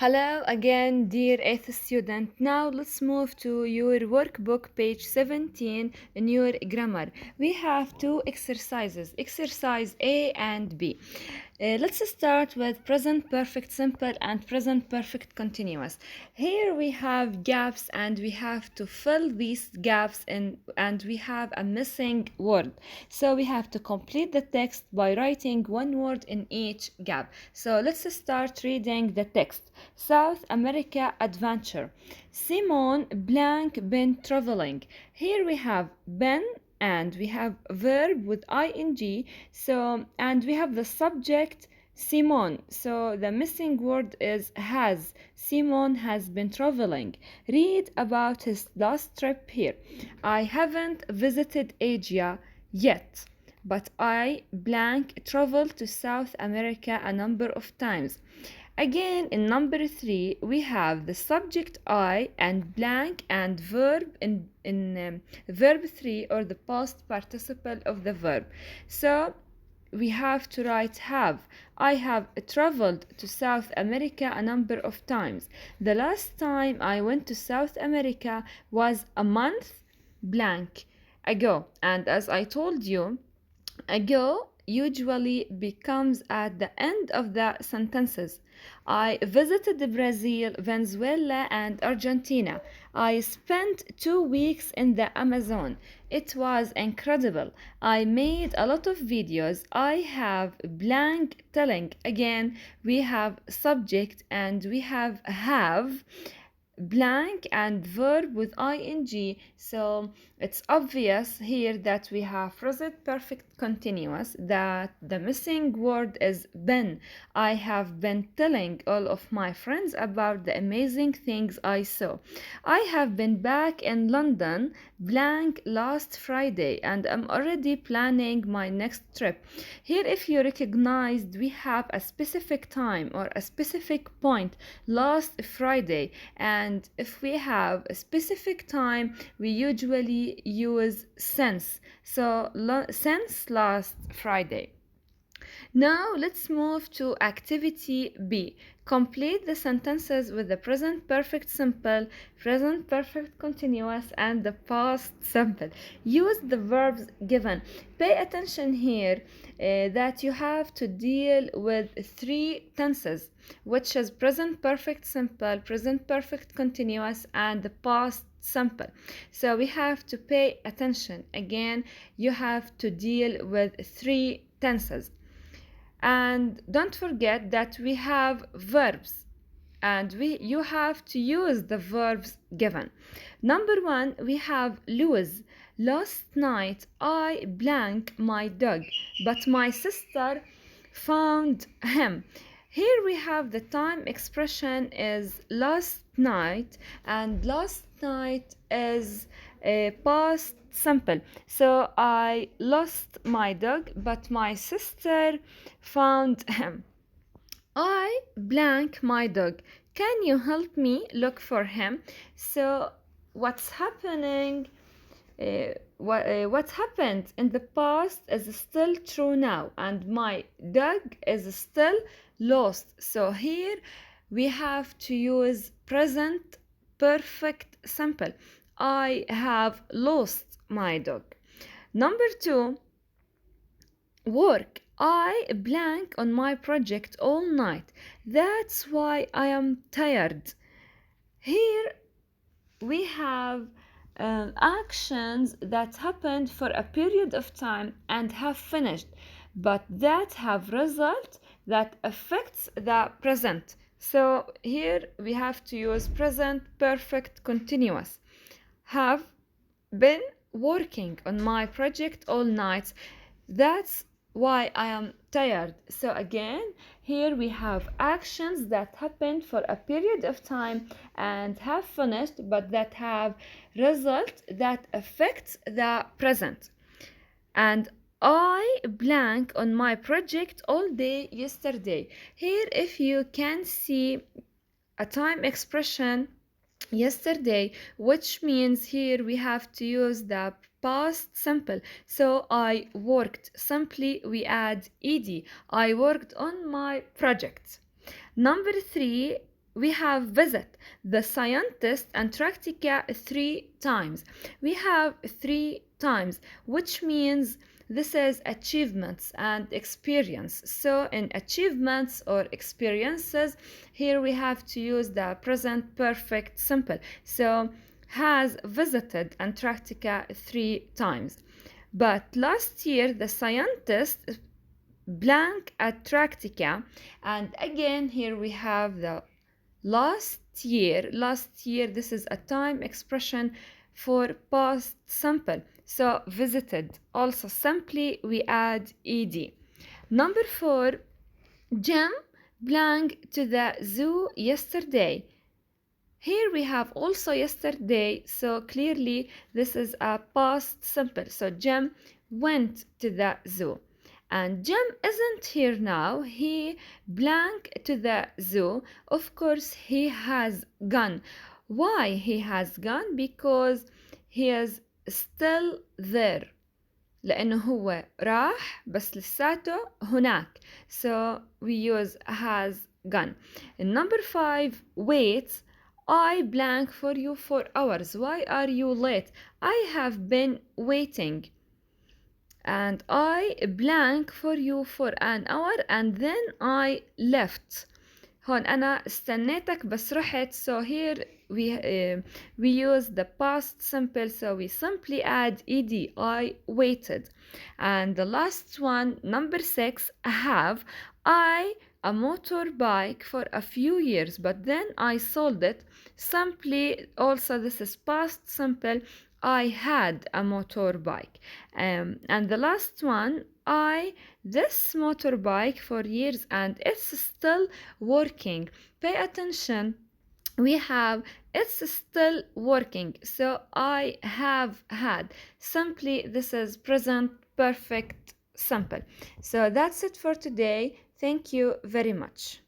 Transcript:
Hello again, dear 8th student. Now let's move to your workbook, page 17, in your grammar. We have two exercises, exercise A and B. Let's start with present perfect simple and present perfect continuous. Here we have gaps and we have to fill these gaps in, and we have a missing word. So we have to complete the text by writing one word in each gap. So let's start reading the text. South America adventure. Simon blank been traveling. Here we have been and we have verb with ing, so and we have the subject Simon, so the missing word is has. Simon has been traveling. Read about his last trip here. I haven't visited Asia yet, but I blank traveled to South America a number of times. Again, in number 3, we have the subject I and blank and verb in verb 3 or the past participle of the verb. So we have to write have. I have traveled to South America a number of times. The last time I went to South America was a month blank ago. And as I told you, ago usually becomes at the end of the sentences. I visited Brazil, Venezuela, and Argentina. I spent 2 weeks in the Amazon. It was incredible. I made a lot of videos. I have blank telling. Again, we have subject and we have blank and verb with ing, so it's obvious here that we have present perfect continuous, that the missing word is been. I have been telling all of my friends about the amazing things I saw. I have been back in London blank last Friday and I'm already planning my next trip. Here, if you recognized, we have a specific time or a specific point, last Friday, and if we have a specific time, we usually use since. So since last Friday. Now let's move to activity B. Complete the sentences with the present perfect simple, present perfect continuous, and the past simple. Use the verbs given. Pay attention here that you have to deal with three tenses, which is present perfect simple, present perfect continuous, and the past simple. So we have to pay attention. Again, you have to deal with three tenses. And don't forget that we have verbs and you have to use the verbs given. Number 1, we have lose. Last night I blank my dog, but my sister found him. Here we have the time expression is last night, and last night is a past simple. So I lost my dog, but my sister found him. I blank my dog. Can you help me look for him? So what's happening? What happened in the past is still true now, and my dog is still lost. So here we have to use present perfect simple. I have lost my dog. Number 2, work. I blank on my project all night. That's why I am tired. Here we have actions that happened for a period of time and have finished, but that have result that affects the present. So here we have to use present perfect continuous. Have been working on my project all night. That's why I am tired. So again, here we have actions that happened for a period of time and have finished, but that have result that affects the present. And I blank on my project all day yesterday. Here, if you can see a time expression yesterday, which means here we have to use the past simple. So I worked, simply we add ed. I worked on my project. Number 3, we have visit the scientist Antarctica 3 times. We have 3 times, which means this is achievements and experience. So in achievements or experiences, here we have to use the present perfect simple. So has visited Antarctica 3 times. But last year the scientist blank Antarctica, and again here we have the last year. This is a time expression for past simple, so visited. Also simply we add ed. Number 4, Jim blank to the zoo yesterday. Here we have also yesterday, so clearly this is a past simple. So Jim went to the zoo. And Jim isn't here now. He blank to the zoo. Of course, he has gone. Why he has gone? Because he is still there. لأنه هو راح بس لساته هناك. So we use has gone. And number 5, wait. I blank for you for hours. Why are you late? I have been waiting. And I blank for you for an hour and then I left. هون أنا استنيتك بس رحت. So here we use the past simple, so we simply add ed. I waited. And the last one, number 6, have I a motorbike for a few years, but then I sold it. Simply, also this is past simple. I had a motorbike. And the last one, this motorbike for years and it's still working. Pay attention. We have it's still working. So I have had. Simply this is present perfect simple. So that's it for today. Thank you very much.